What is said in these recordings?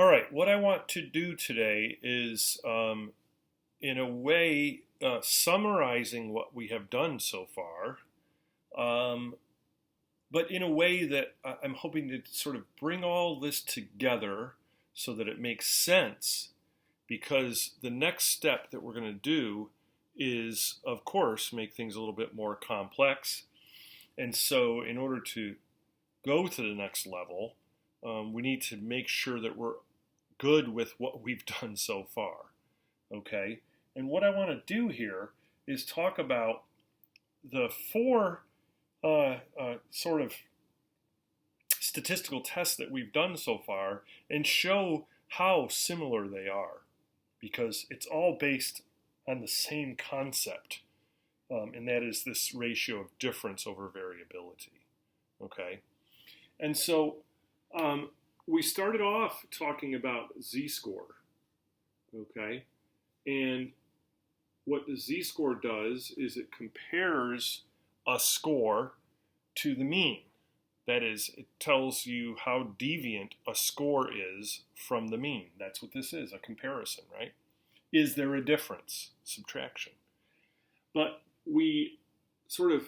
All right, what I want to do today is, in a way, summarizing what we have done so far, um, but in a way that I'm hoping to sort of bring all this together so that it makes sense, because the next step that we're going to do is, of course, make things a little bit more complex. And so, in order to go to the next level, we need to make sure that we're good with what we've done so far. Okay? And what I want to do here is talk about the four sort of statistical tests that we've done so far and show how similar they are, because it's all based on the same concept, and that is this ratio of difference over variability. Okay? And so we started off talking about z-score, okay? And what the z-score does is it compares a score to the mean. That is, it tells you how deviant a score is from the mean. That's what this is, a comparison, right? Is there a difference? Subtraction. But we sort of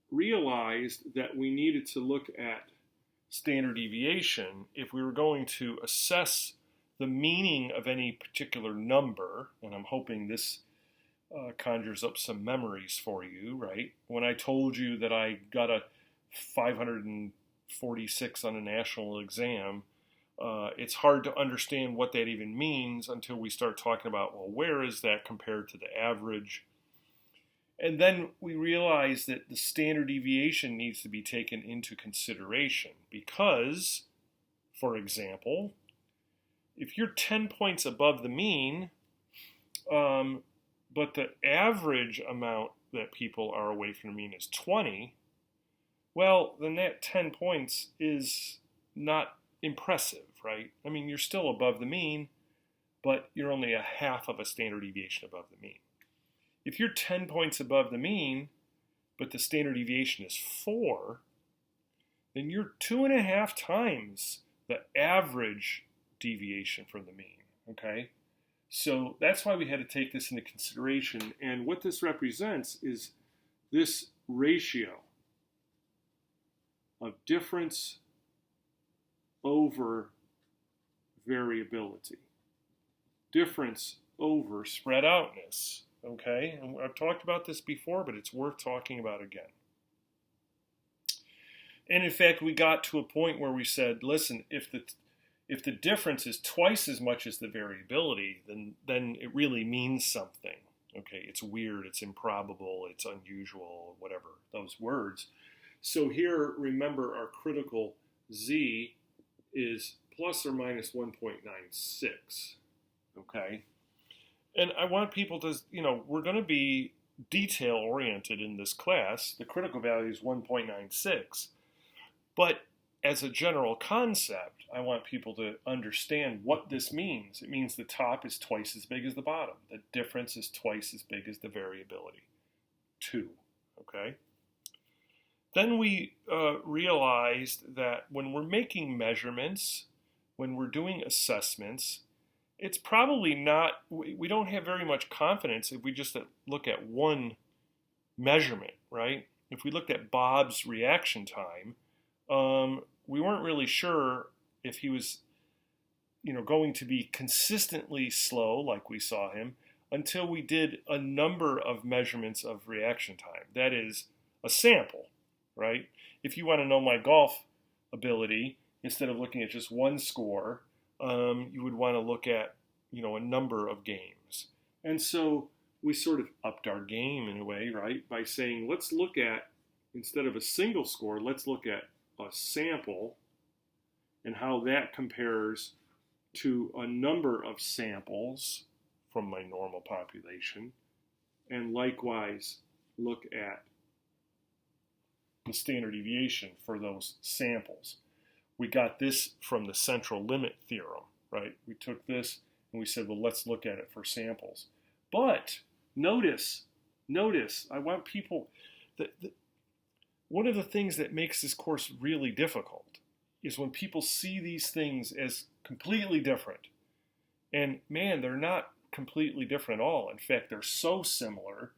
realized that we needed to look at standard deviation if we were going to assess the meaning of any particular number, and I'm hoping this conjures up some memories for you, right? When I told you that I got a 546 on a national exam, it's hard to understand what that even means until we start talking about, well, where is that compared to the average? And then we realize that the standard deviation needs to be taken into consideration because, for example, if you're 10 points above the mean, but the average amount that people are away from the mean is 20, well, then that 10 points is not impressive, right? I mean, you're still above the mean, but you're only a half of a standard deviation above the mean. If you're 10 points above the mean, but the standard deviation is 4, then you're 2.5 times the average deviation from the mean, okay? So that's why we had to take this into consideration. And what this represents is this ratio of difference over variability. Difference over spread outness. Okay, and I've talked about this before, but it's worth talking about again. And in fact, we got to a point where we said, listen, if the difference is twice as much as the variability, then it really means something. Okay, it's weird, it's improbable, it's unusual, whatever, those words. So here, remember, our critical z is plus or minus 1.96, okay? And I want people to, we're going to be detail-oriented in this class. The critical value is 1.96. But as a general concept, I want people to understand what this means. It means the top is twice as big as the bottom. The difference is twice as big as the variability. 2, okay? Then we realized that when we're making measurements, when we're doing assessments, it's probably not, we don't have very much confidence if we just look at one measurement, right? If we looked at Bob's reaction time, we weren't really sure if he was, going to be consistently slow like we saw him until we did a number of measurements of reaction time. That is a sample, right? If you want to know my golf ability, instead of looking at just one score, you would want to look at, a number of games. And so we sort of upped our game in a way, right? By saying, let's look at, instead of a single score, let's look at a sample and how that compares to a number of samples from my normal population. And likewise, look at the standard deviation for those samples. We got this from the central limit theorem, right? We took this and we said, well, let's look at it for samples. But notice, I want people, one of the things that makes this course really difficult is when people see these things as completely different. And man, they're not completely different at all. In fact, they're so similar.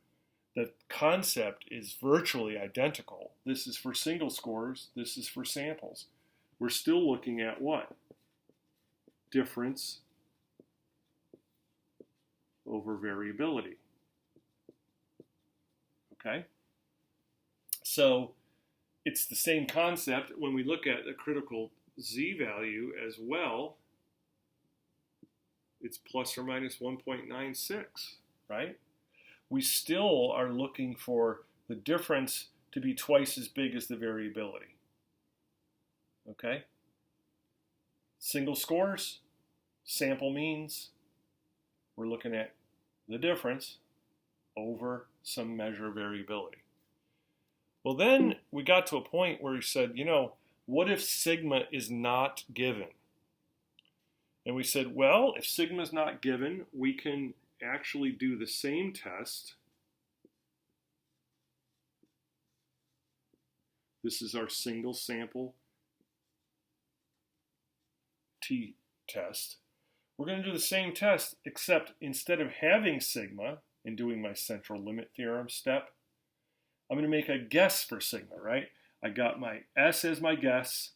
The concept is virtually identical. This is for single scores. This is for samples. We're still looking at what? Difference over variability. Okay? So it's the same concept when we look at the critical z-value as well. It's plus or minus 1.96, right? We still are looking for the difference to be twice as big as the variability. Okay? Single scores, sample means, we're looking at the difference over some measure of variability. Well, then we got to a point where we said, you know, what if sigma is not given? And we said, well, if sigma is not given, we can actually do the same test. This is our single sample t-test. We're going to do the same test, except instead of having sigma and doing my central limit theorem step, I'm going to make a guess for sigma, right? I got my S as my guess.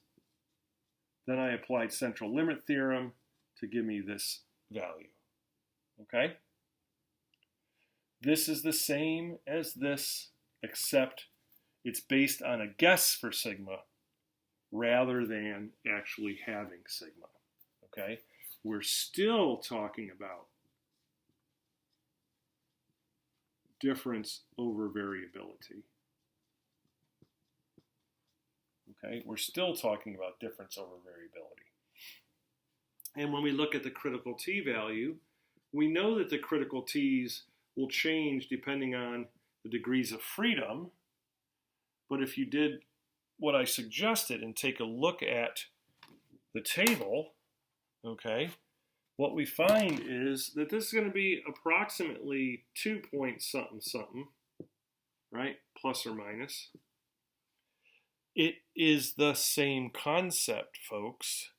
Then I applied central limit theorem to give me this value. Okay? This is the same as this, except it's based on a guess for sigma rather than actually having sigma. Okay? We're still talking about difference over variability. Okay? We're still talking about difference over variability. And when we look at the critical t value, we know that the critical t's will change depending on the degrees of freedom. But if you did what I suggested and take a look at the table, okay, what we find is that this is going to be approximately 2 point something something, right, plus or minus. It is the same concept, folks.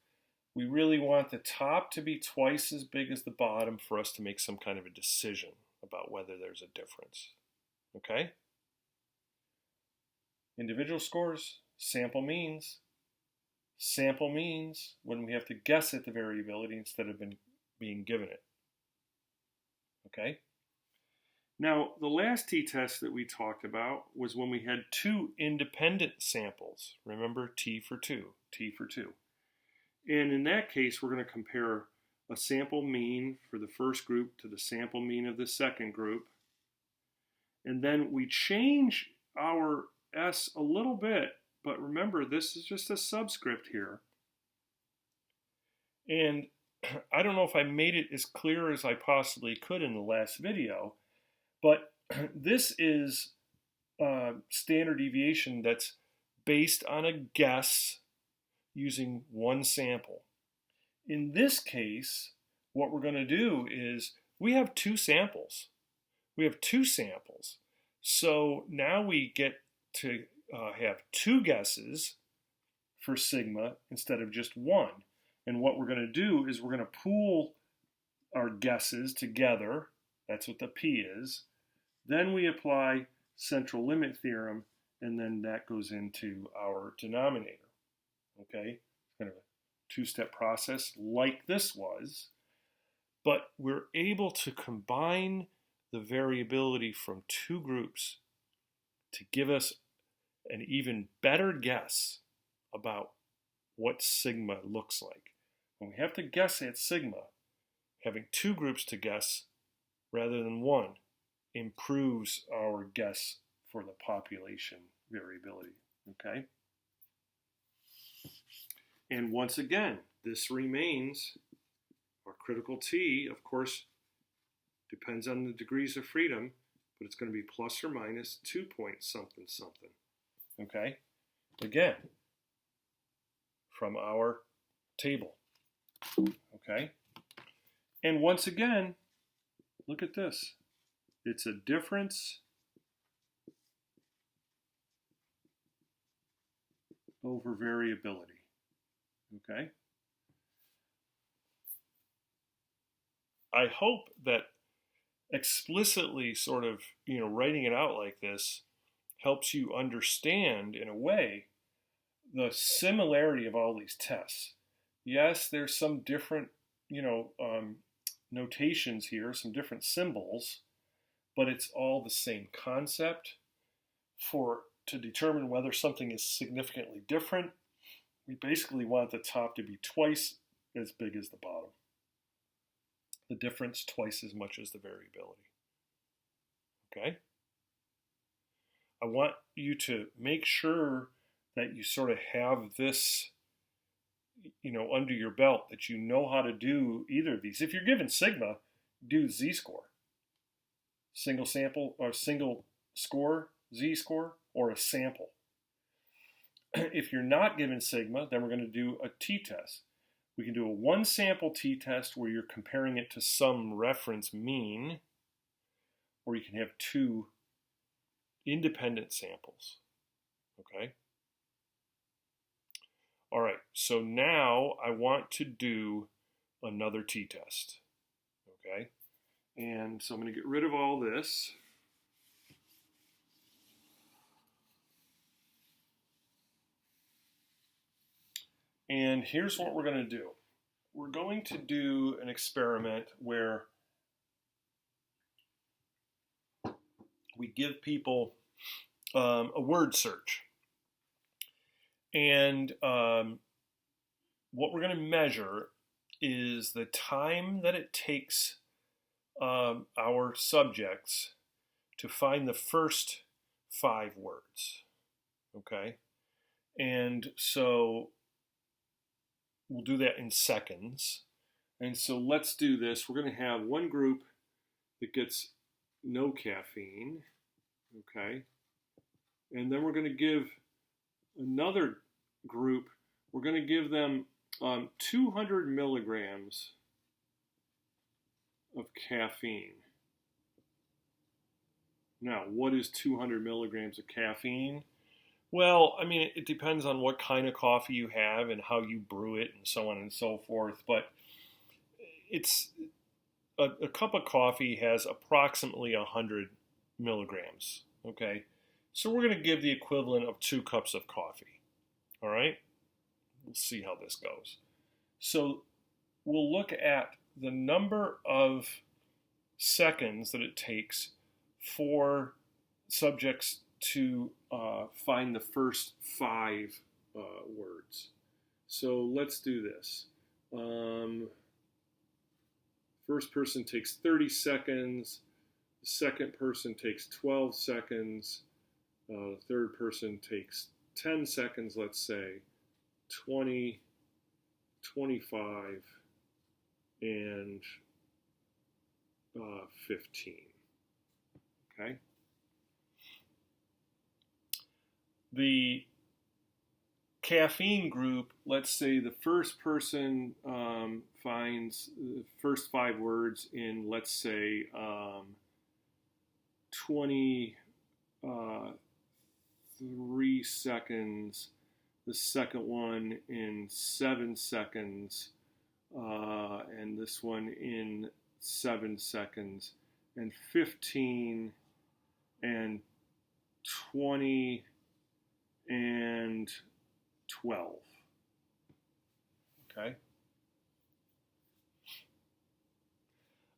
We really want the top to be twice as big as the bottom for us to make some kind of a decision about whether there's a difference. Okay? Individual scores, sample means. Sample means when we have to guess at the variability instead of being given it. Okay? Now, the last t-test that we talked about was when we had two independent samples. Remember, t for 2, t for 2. And in that case, we're going to compare a sample mean for the first group to the sample mean of the second group. And then we change our S a little bit, but remember, this is just a subscript here. And I don't know if I made it as clear as I possibly could in the last video, but this is standard deviation that's based on a guess using one sample. In this case, what we're going to do is we have two samples. We have two samples. So now we get to have two guesses for sigma instead of just one. And what we're going to do is we're going to pool our guesses together. That's what the P is. Then we apply central limit theorem, and then that goes into our denominator. Okay, kind of a two-step process like this was, but we're able to combine the variability from two groups to give us an even better guess about what sigma looks like. When we have to guess at sigma, having two groups to guess rather than one improves our guess for the population variability. Okay? And once again, this remains our critical T, of course, depends on the degrees of freedom, but it's going to be plus or minus 2 point something something. Okay? Again, from our table. Okay? And once again, look at this. It's a difference over variability. Okay? I hope that explicitly sort of, writing it out like this helps you understand, in a way, the similarity of all these tests. Yes, there's some different, notations here, some different symbols, but it's all the same concept. To determine whether something is significantly different, we basically want the top to be twice as big as the bottom. The difference twice as much as the variability. Okay? I want you to make sure that you sort of have this, under your belt, that you know how to do either of these. If you're given sigma, do z-score. Single sample or single score, z-score, or a sample. If you're not given sigma, then we're going to do a t-test. We can do a one sample t-test where you're comparing it to some reference mean, or you can have two independent samples. Okay? All right, so now I want to do another t-test. Okay? And so I'm going to get rid of all this. And here's what we're going to do. We're going to do an experiment where we give people a word search. And what we're going to measure is the time that it takes our subjects to find the first 5 words. Okay? And so we'll do that in seconds. And so let's do this. We're going to have one group that gets no caffeine. Okay? And then we're going to give another group, we're going to give them 200 milligrams of caffeine. Now, what is 200 milligrams of caffeine? Well, I mean, it depends on what kind of coffee you have and how you brew it and so on and so forth. But it's a cup of coffee has approximately 100 milligrams. Okay, so we're going to give the equivalent of 2 cups of coffee. All right, we'll see how this goes. So we'll look at the number of seconds that it takes for subjects to find the first 5 words. So let's do this. First person takes 30 seconds. The second person takes 12 seconds. The third person takes 10 seconds, let's say. 20, 25, and 15. Okay? The caffeine group, let's say the first person finds the first 5 words in, let's say, 23 seconds, the second one in 7 seconds, and this one in 7 seconds, and 15 and 20 and 12. Okay.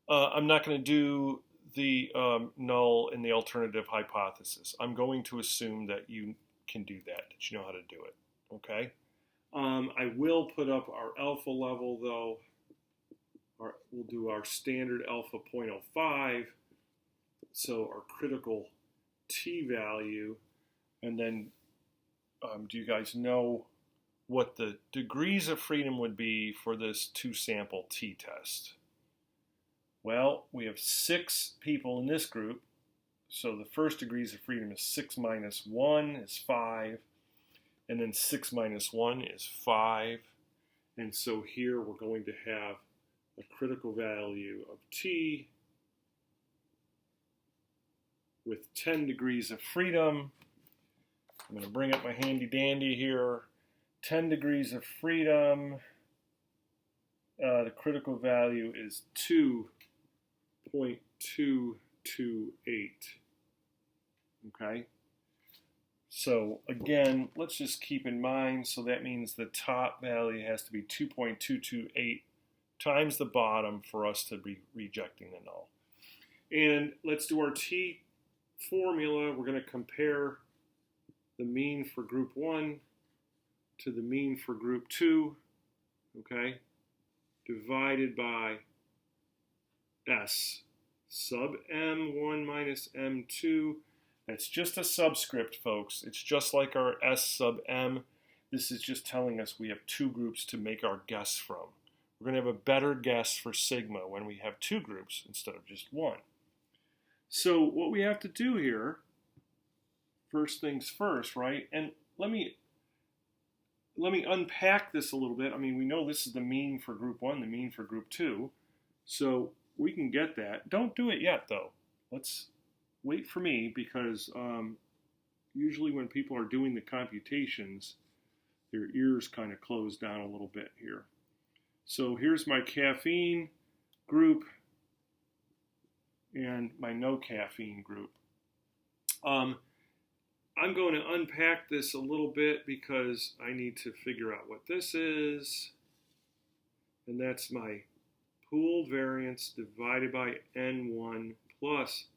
I'm not going to do the null and the alternative hypothesis. I'm going to assume that you can do that you know how to do it. Okay. I will put up our alpha level, though. We'll do our standard alpha 0.05, so our critical t value, and then do you guys know what the degrees of freedom would be for this 2-sample t-test? Well, we have 6 people in this group, so the first degrees of freedom is 6 minus 1 is 5, and then 6 minus 1 is 5, and so here we're going to have a critical value of t with 10 degrees of freedom. I'm going to bring up my handy dandy here. 10 degrees of freedom. The critical value is 2 0.228. Okay? So again, let's just keep in mind, so that means the top value has to be 2.228 times the bottom for us to be rejecting the null. And let's do our T formula. We're going to compare the mean for group 1 to the mean for group 2, okay, divided by S sub M1 minus M2. That's just a subscript, folks. It's just like our S sub M. This is just telling us we have two groups to make our guess from. We're going to have a better guess for sigma when we have two groups instead of just one. So what we have to do here, first things first, right? And let me unpack this a little bit. I mean, we know this is the mean for group 1, the mean for group 2. So we can get that. Don't do it yet, though. Let's wait for me, because usually when people are doing the computations, their ears kind of close down a little bit here. So here's my caffeine group and my no caffeine group. I'm going to unpack this a little bit because I need to figure out what this is. And that's my pooled variance divided by N1 plus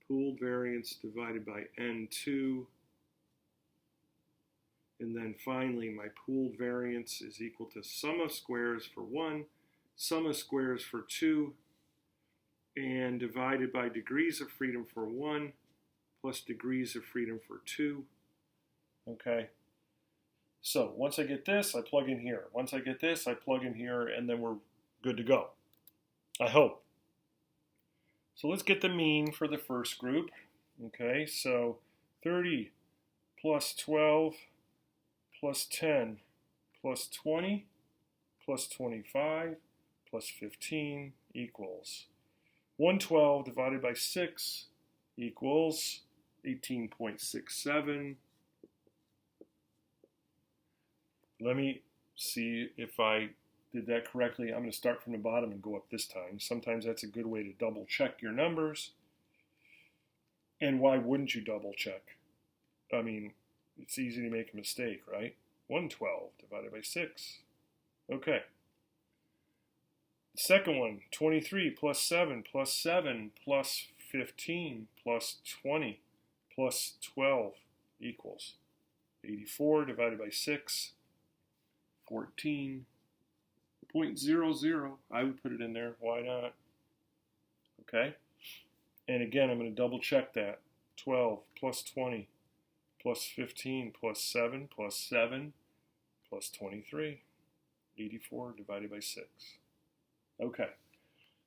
pooled variance divided by N2. And then finally, my pooled variance is equal to sum of squares for 1, sum of squares for 2, and divided by degrees of freedom for 1 plus degrees of freedom for 2. Okay. So once I get this, I plug in here. Once I get this, I plug in here, and then we're good to go. I hope. So let's get the mean for the first group. Okay, so 30 plus 12 plus 10 plus 20 plus 25 plus 15 equals 112 divided by 6 equals 18.67. Let me see if I did that correctly. I'm going to start from the bottom and go up this time. Sometimes that's a good way to double check your numbers. And why wouldn't you double check? I mean, it's easy to make a mistake, right? 112 divided by 6. Okay. The second one, 23 plus 7 plus 7 plus 15 plus 20 plus 12 equals 84 divided by 6, 14.00. I would put it in there. Why not? Okay. And again, I'm going to double check that. 12 plus 20 plus 15 plus 7 plus 7 plus 23. 84 divided by 6. Okay.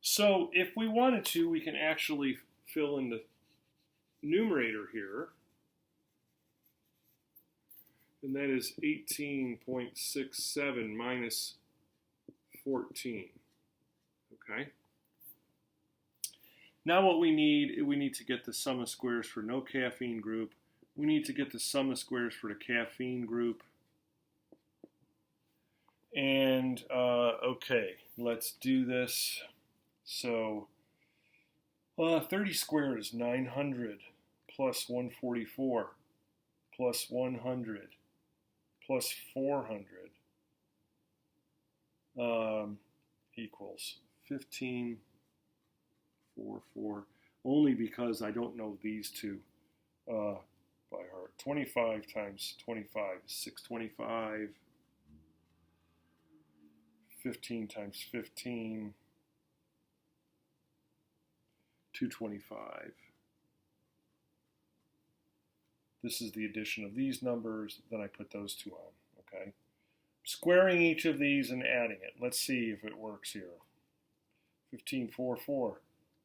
So if we wanted to, we can actually fill in the numerator here. And that is 18.67 minus 14. Okay. Now what we need to get the sum of squares for no caffeine group. We need to get the sum of squares for the caffeine group. And, okay, let's do this. So, 30 squared is 900 plus 144 plus 100 plus 400 equals 1544. Only because I don't know these two by heart. 25 times 25 is 625. 15 times 15, 225. This is the addition of these numbers, then I put those two on, okay? Squaring each of these and adding it. Let's see if it works here. 1544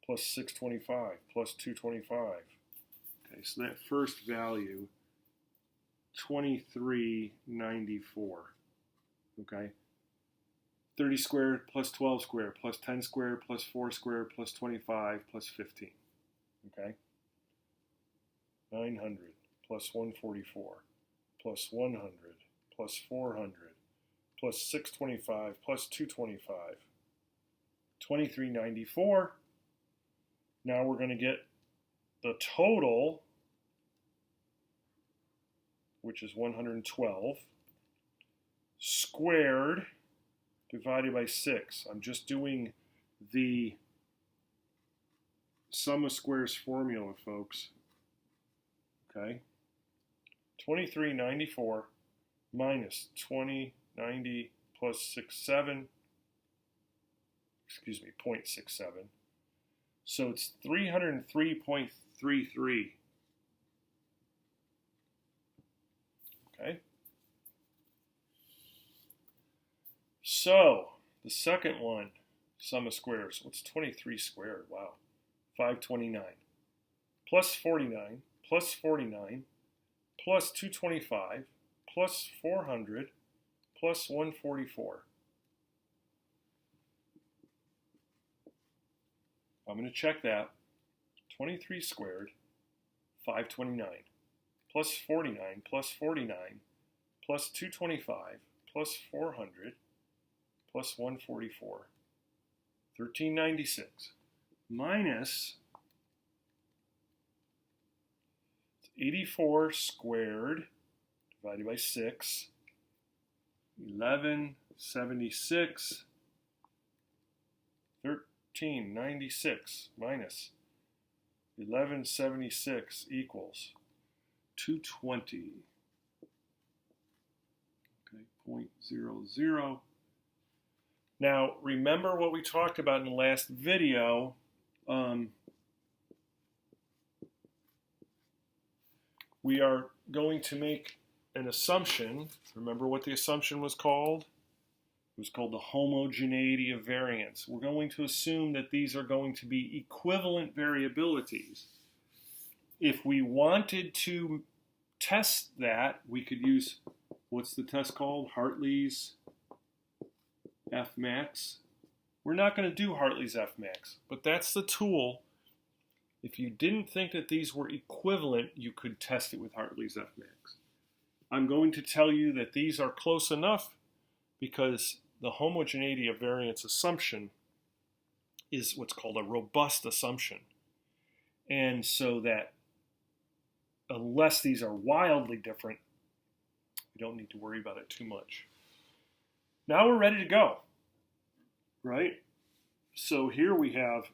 plus 625 plus 225. Okay, so that first value, 2394, okay? 30 squared plus 12 squared plus 10 squared plus 4 squared plus 25 plus 15. Okay? 900 plus 144 plus 100 plus 400 plus 625 plus 225. 2394 Now we're going to get the total, which is 112, squared divided by 6. I'm just doing the sum of squares formula, folks. Okay? 2394 minus 2090 plus 67, excuse me, 0.67. So it's 303.33. Okay? So the second one, sum of squares. What's 23 squared? Wow. 529. Plus 49, plus 49, plus 225, plus 400, plus 144. I'm going to check that. 23 squared, 529, plus 49, plus 49, plus 225, plus 400, plus 144. 1396 minus 84 squared divided by 6, 1176, 1396 minus 1176 equals 220. Okay, 0.00. Now, remember what we talked about in the last video. We are going to make an assumption. Remember what the assumption was called? It was called the homogeneity of variance. We're going to assume that these are going to be equivalent variabilities. If we wanted to test that, we could use, what's the test called? Hartley's Fmax. We're not going to do Hartley's Fmax, but that's the tool. If you didn't think that these were equivalent, you could test it with Hartley's Fmax. I'm going to tell you that these are close enough because the homogeneity of variance assumption is what's called a robust assumption. And so that unless these are wildly different, we don't need to worry about it too much. Now we're ready to go, right? So here we have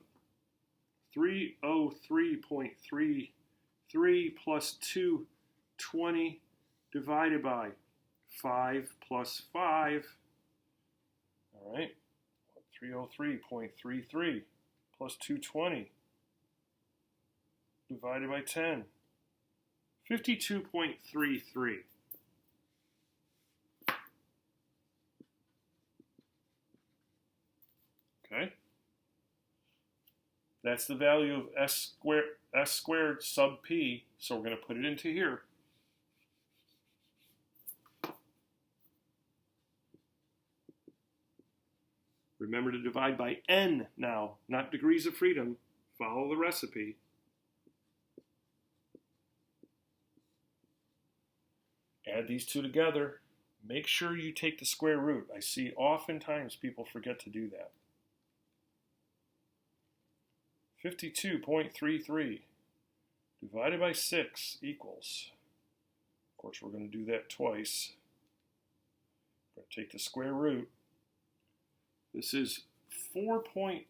303.33 plus 220 divided by 5 plus 5. All right, 303.33 plus 220 divided by 10. 52.33. Okay. That's the value of s squared sub p, so we're going to put it into here. Remember to divide by n now, not degrees of freedom. Follow the recipe. Add these two together. Make sure you take the square root. I see oftentimes people forget to do that. 52.33 divided by 6 equals, of course we're going to do that twice. We're going to take the square root. This is 4.18.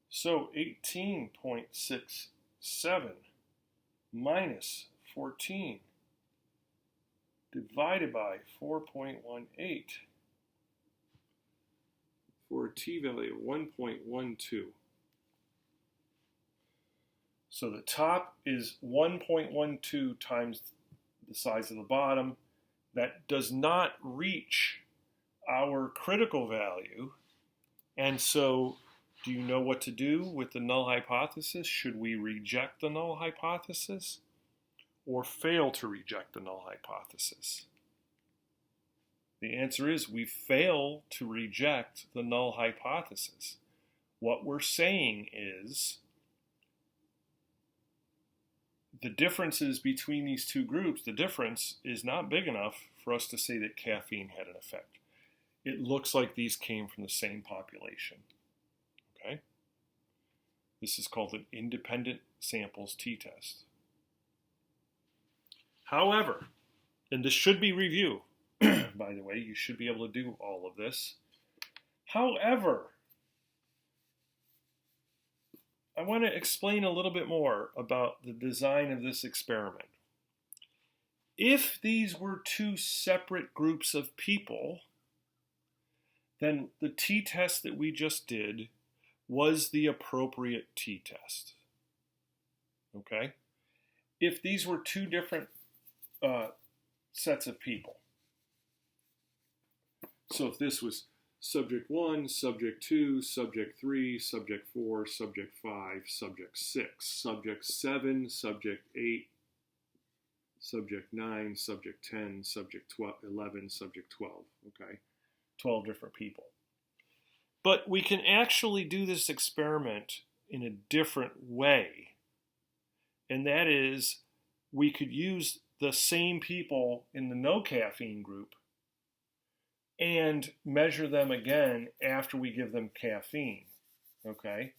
So 18.67 minus 14 divided by 4.18 for a t-value of 1.12. So the top is 1.12 times the size of the bottom. That does not reach our critical value. And so do you know what to do with the null hypothesis? Should we reject the null hypothesis or fail to reject the null hypothesis? The answer is we fail to reject the null hypothesis. What we're saying is the differences between these two groups, the difference is not big enough for us to say that caffeine had an effect. It looks like these came from the same population. Okay? This is called an independent samples t-test. However, and this should be review, by the way, you should be able to do all of this. However, I want to explain a little bit more about the design of this experiment. If these were two separate groups of people, then the t-test that we just did was the appropriate t-test. Okay? If these were two different sets of people, so if this was subject 1, subject 2, subject 3, subject 4, subject 5, subject 6, subject 7, subject 8, subject 9, subject 10, subject 11, subject 12, okay? 12 different people. But we can actually do this experiment in a different way, and that is we could use the same people in the no caffeine group and measure them again after we give them caffeine, okay?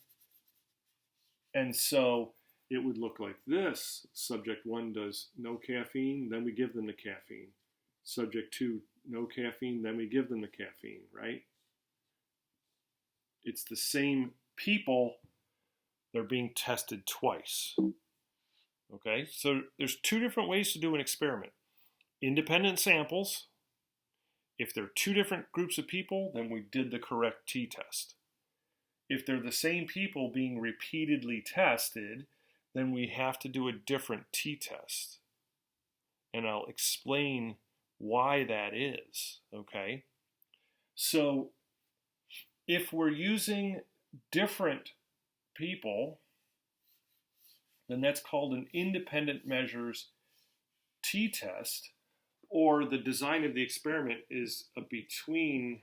And so it would look like this. Subject 1 does no caffeine, then we give them the caffeine. Subject 2, no caffeine, then we give them the caffeine, right? It's the same people, they're being tested twice. Okay, so there's two different ways to do an experiment. Independent samples. If they're two different groups of people, then we did the correct t-test. If they're the same people being repeatedly tested, then we have to do a different t-test. And I'll explain why that is, okay? So if we're using different people, then that's called an independent measures t-test, or the design of the experiment is a between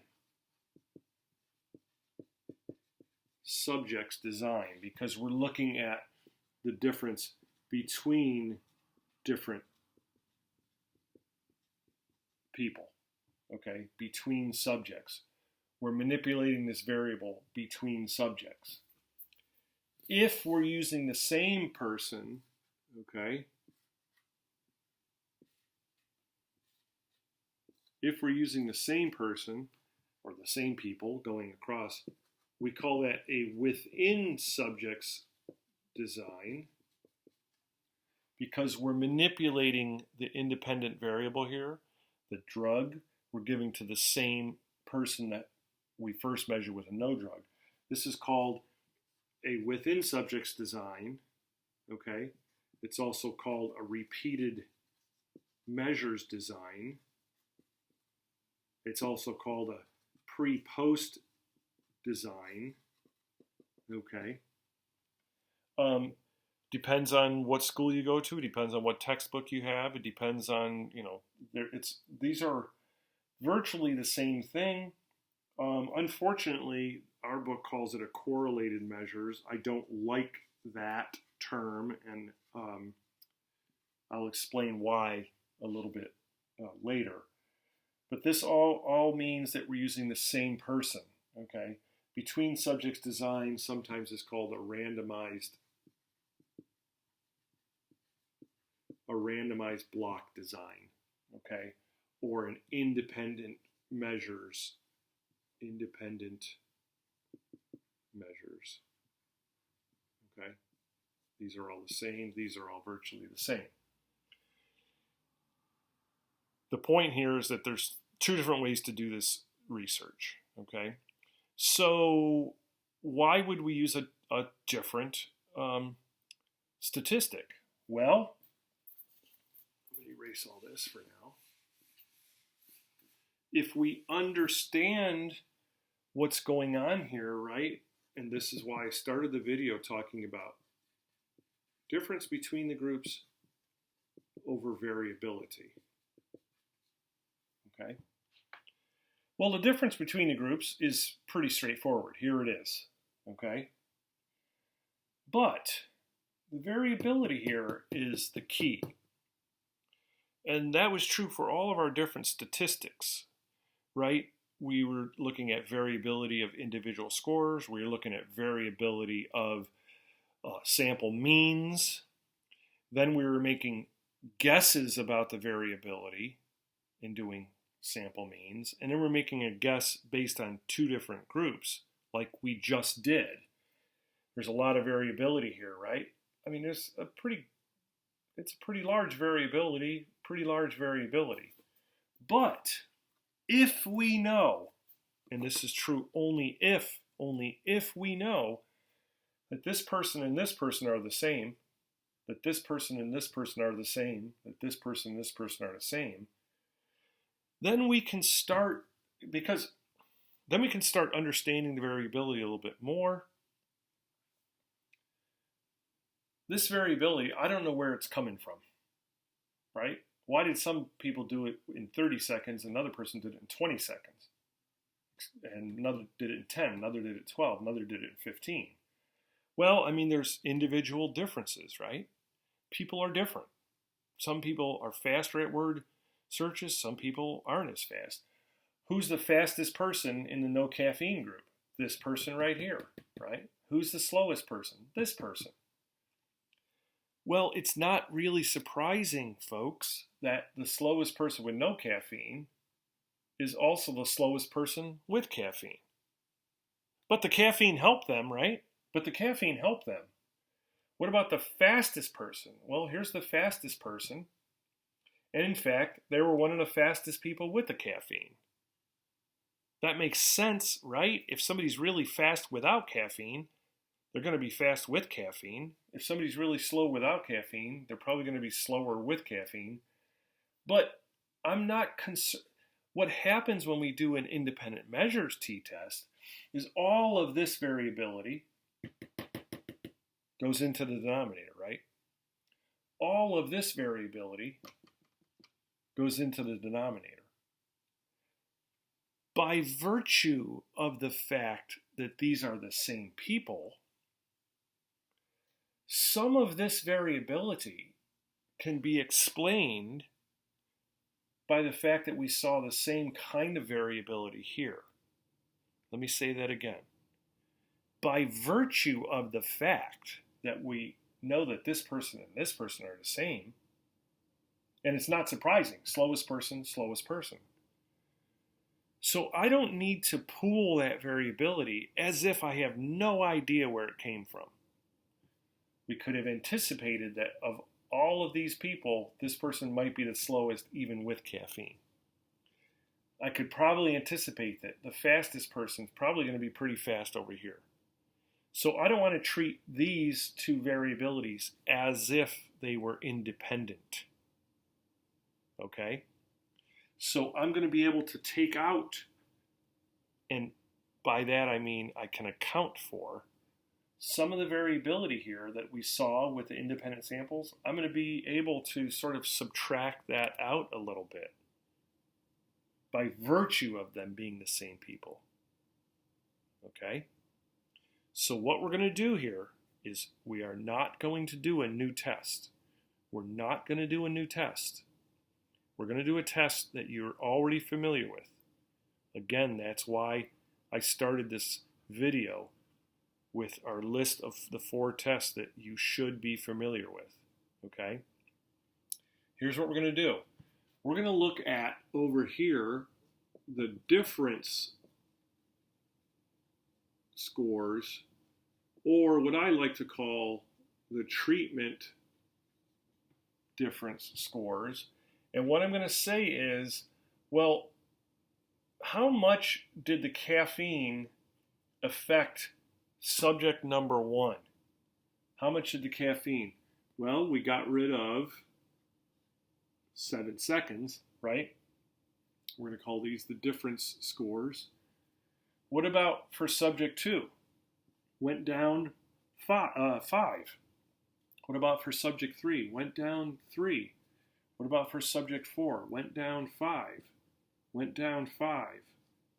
subjects design, because we're looking at the difference between different people, okay, between subjects. We're manipulating this variable between subjects. If we're using the same person, okay, if we're using the same person or the same people going across, we call that a within subjects design, because we're manipulating the independent variable here. The drug we're giving to the same person that we first measured with a no drug. This is called a within subjects design, okay? It's also called a repeated measures design. It's also called a pre-post design, okay? Depends on what school you go to. It depends on what textbook you have. It depends on, you know, these are virtually the same thing. Unfortunately, our book calls it a correlated measures. I don't like that term, and I'll explain why a little bit later. But this all means that we're using the same person, okay? Between subjects design sometimes is called a randomized block design, okay? Or an independent measures, okay? These are all the same. These are all virtually the same. The point here is that there's two different ways to do this research, okay? So why would we use a different statistic? Well, let me erase all this for now. If we understand what's going on here, right? And this is why I started the video talking about difference between the groups over variability. Okay. Well, the difference between the groups is pretty straightforward. Here it is. Okay. But The variability here is the key. And that was true for all of our different statistics, right? We were looking at variability of individual scores. We were looking at variability of sample means. Then we were making guesses about the variability in doing sample means. And then we're making a guess based on two different groups, like we just did. There's a lot of variability here, right? I mean, it's a pretty large variability, But if we know, and this is true only if we know that this person and this person are the same, that this person and this person are the same, that this person and this person are the same, then we can start, understanding the variability a little bit more. This variability, I don't know where it's coming from, right? Why did some people do it in 30 seconds, another person did it in 20 seconds? And another did it in 10, another did it in 12, another did it in 15. Well, I mean, there's individual differences, right? People are different. Some people are faster at word searches, some people aren't as fast. Who's the fastest person in the no caffeine group? This person right here, right? Who's the slowest person? This person. Well, it's not really surprising, folks, that the slowest person with no caffeine is also the slowest person with caffeine. But the caffeine helped them, right? What about the fastest person? Well, here's the fastest person. And in fact, they were one of the fastest people with the caffeine. That makes sense, right? If somebody's really fast without caffeine, they're going to be fast with caffeine. If somebody's really slow without caffeine, they're probably going to be slower with caffeine. But I'm not concerned. What happens when we do an independent measures t-test is all of this variability goes into the denominator, right? All of this variability goes into the denominator. By virtue of the fact that these are the same people, some of this variability can be explained by the fact that we saw the same kind of variability here. Let me say that again. By virtue of the fact that we know that this person and this person are the same, and it's not surprising, slowest person. So I don't need to pool that variability as if I have no idea where it came from. We could have anticipated that of all of these people, this person might be the slowest even with caffeine. I could probably anticipate that the fastest person is probably going to be pretty fast over here. So I don't want to treat these two variabilities as if they were independent. Okay? So I'm going to be able to take out, and by that I mean I can account for, some of the variability here that we saw with the independent samples. I'm going to be able to sort of subtract that out a little bit by virtue of them being the same people. Okay? So what we're going to do here is we are not going to do a new test. We're not going to do a new test. We're going to do a test that you're already familiar with. Again, that's why I started this video with our list of the 4 tests that you should be familiar with. Okay? Here's what we're going to do. We're going to look at over here the difference scores, or what I like to call the treatment difference scores. And what I'm going to say is, well, how much did the caffeine affect subject number 1? How much did the caffeine? Well, we got rid of 7 seconds, right? We're going to call these the difference scores. What about for subject 2? Went down 5. What about for subject 3? Went down 3. What about for subject 4? Went down 5. Went down 5.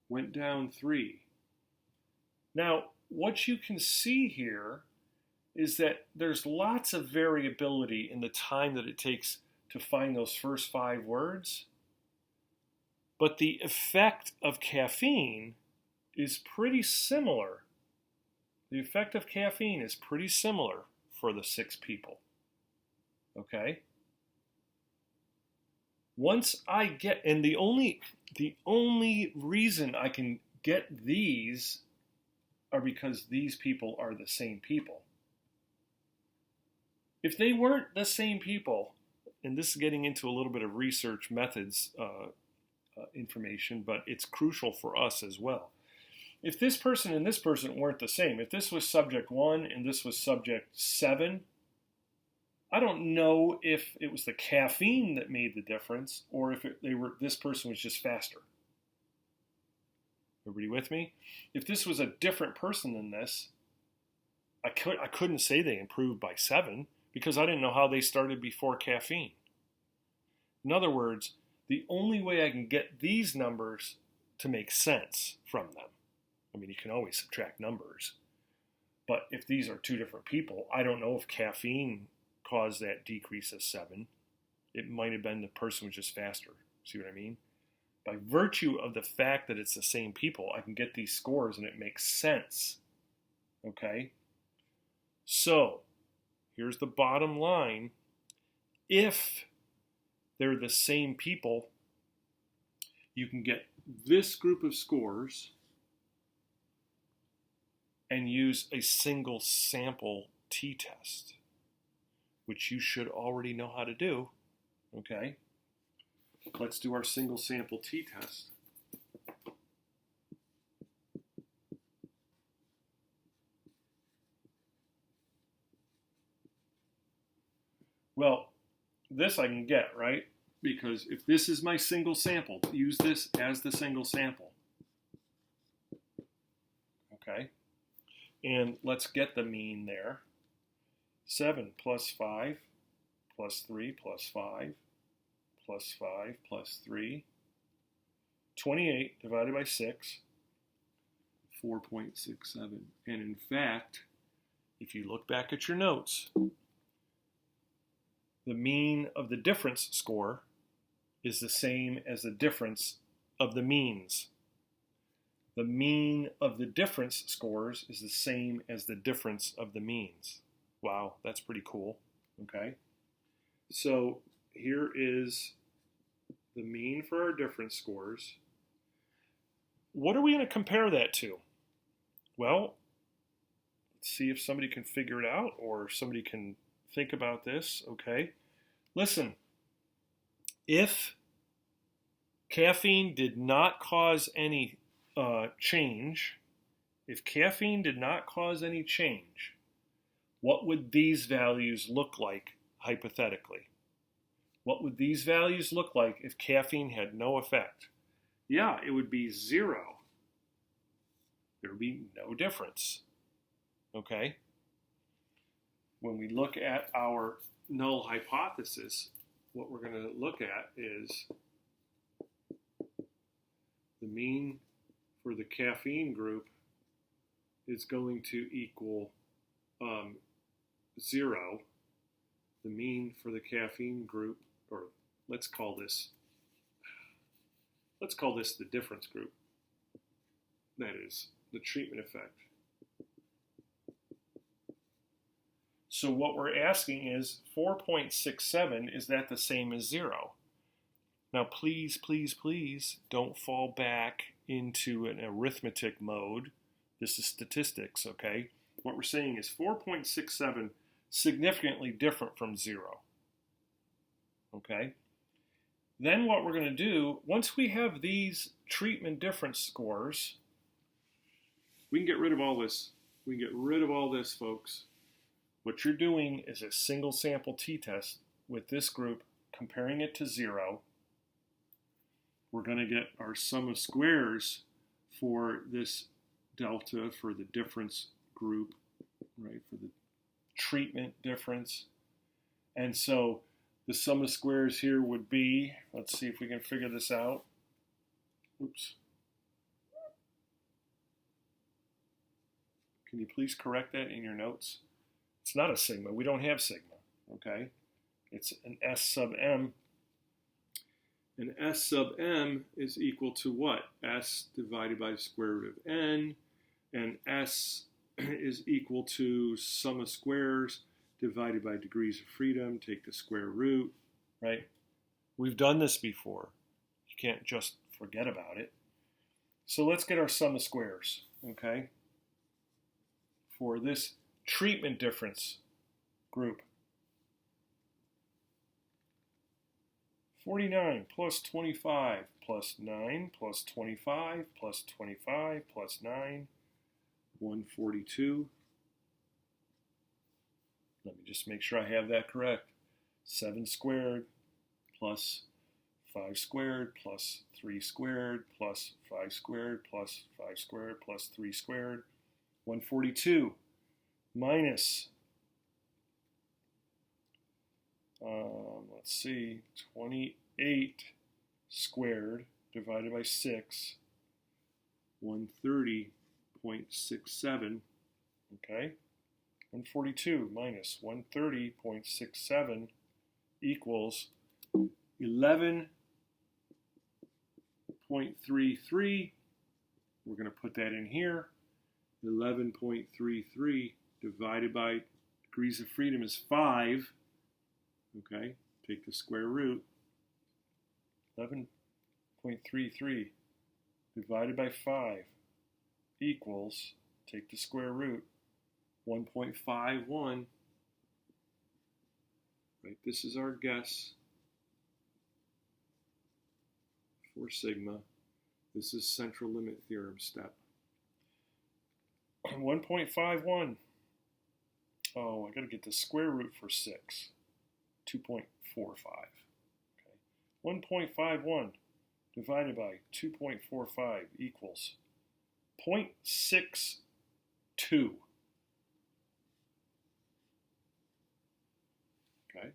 Went down 3. Now, what you can see here is that there's lots of variability in the time that it takes to find those first 5 words, but the effect of caffeine is pretty similar. The effect of caffeine is pretty similar for the 6 people. Okay? Once I get, and the only reason I can get these are because these people are the same people. If they weren't the same people, and this is getting into a little bit of research methods information, but it's crucial for us as well. If this person and this person weren't the same, if this was subject 1 and this was subject 7, I don't know if it was the caffeine that made the difference or if this person was just faster. Everybody with me? If this was a different person than this, I couldn't say they improved by 7 because I didn't know how they started before caffeine. In other words, the only way I can get these numbers to make sense from them, I mean, you can always subtract numbers, but if these are 2 different people, I don't know if caffeine caused that decrease of 7. It might have been the person was just faster. See what I mean? By virtue of the fact that it's the same people, I can get these scores and it makes sense. Okay? So, here's the bottom line. If they're the same people, you can get this group of scores and use a single sample t-test, which you should already know how to do. Okay? Let's do our single sample t-test. Well, this I can get, right? Because if this is my single sample, use this as the single sample. Okay? And let's get the mean there. 7 plus 5 plus 3 plus 5 plus 5 plus 3. 28 divided by 6. 4.67. And in fact, if you look back at your notes, the mean of the difference score is the same as the difference of the means. The mean of the difference scores is the same as the difference of the means. Wow, that's pretty cool. Okay. So here is the mean for our difference scores. What are we going to compare that to? Well, let's see if somebody can figure it out or somebody can think about this. Okay. Listen, if caffeine did not cause any change, if caffeine did not cause any change, what would these values look like hypothetically? What would these values look like if caffeine had no effect? Yeah, it would be 0. There would be no difference. Okay? When we look at our null hypothesis, what we're going to look at is the mean for the caffeine group is going to equal 0. The mean for the caffeine group, or let's call this the difference group. That is the treatment effect. So what we're asking is 4.67, is that the same as 0? Now please, please, please don't fall back into an arithmetic mode. This is statistics, okay? What we're saying is 4.67 significantly different from 0. Okay? Then what we're going to do, once we have these treatment difference scores, we can get rid of all this. We can get rid of all this, folks. What you're doing is a single sample t-test with this group, comparing it to 0. We're going to get our sum of squares for this delta for the difference group, right, for the treatment difference. And so the sum of squares here would be, let's see if we can figure this out. Oops. Can you please correct that in your notes? It's not a sigma. We don't have sigma, okay? It's an S sub m. And S sub m is equal to what? S divided by the square root of n. And S is equal to sum of squares divided by degrees of freedom. Take the square root, right? We've done this before. You can't just forget about it. So let's get our sum of squares, okay? For this treatment difference group. 49 plus 25 plus 9 plus 25 plus 25 plus 9, 142. Let me just make sure I have that correct. 7 squared plus 5 squared plus 3 squared plus 5 squared plus 5 squared plus 3 squared. 142 minus, let's see, 28 squared divided by 6, 130.67, okay? 142 minus 130.67 equals 11.33. We're going to put that in here. 11.33 divided by degrees of freedom is 5. Okay, take the square root. 11.33 divided by 5 equals, take the square root, 1.51. Right, this is our guess for sigma. This is central limit theorem step. 1.51. Oh, I got to get the square root for 6. 2.45. Okay. 1.51 divided by 2.45 equals 0.62. Okay.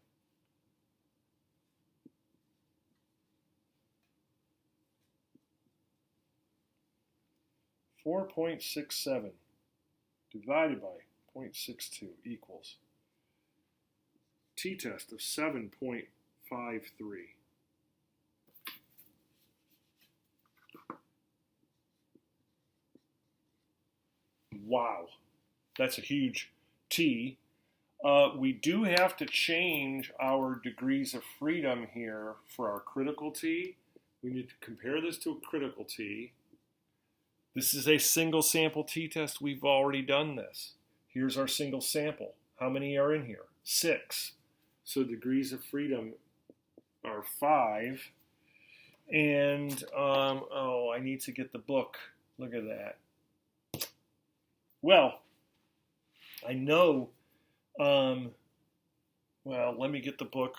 .67 divided by 0.62 equals t-test of 7.53. Wow, that's a huge t. We do have to change our degrees of freedom here for our critical t. We need to compare this to a critical t. This is a single sample t-test. We've already done this. Here's our single sample. How many are in here? 6. So degrees of freedom are 5. And, oh, I need to get the book. Look at that. Well, I know, well, let me get the book.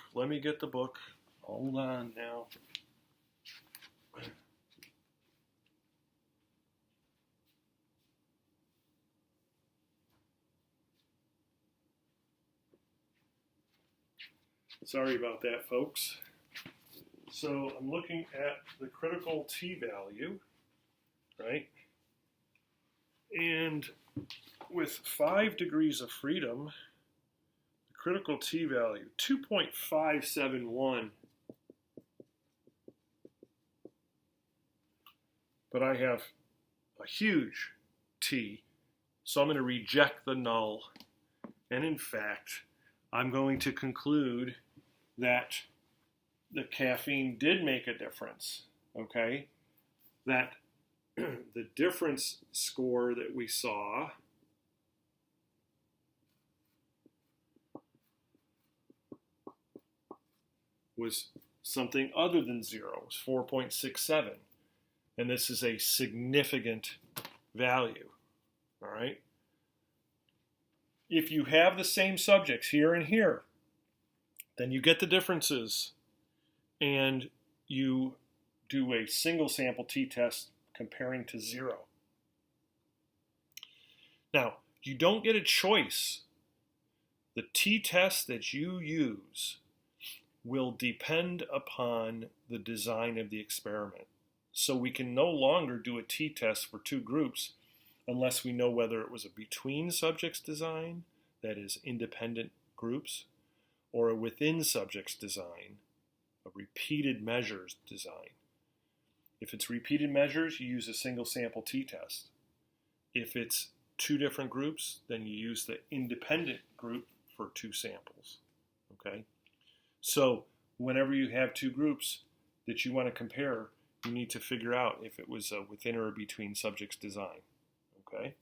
Hold on now. Sorry about that, folks. So I'm looking at the critical t-value, right? And with 5 degrees of freedom, the critical t-value, 2.571. But I have a huge t, so I'm going to reject the null. And in fact, I'm going to conclude that the caffeine did make a difference, okay? That the difference score that we saw was something other than 0. It was 4.67. And this is a significant value, all right? If you have the same subjects here and here, then you get the differences and you do a single sample t-test comparing to 0. Now, you don't get a choice. The t-test that you use will depend upon the design of the experiment. So we can no longer do a t-test for 2 groups unless we know whether it was a between subjects design, that is independent groups, or a within subjects design, a repeated measures design. If it's repeated measures, you use a single sample t-test. If it's two different groups, then you use the independent group for two samples. Okay? So whenever you have two groups that you want to compare, you need to figure out if it was a within or a between subjects design. Okay?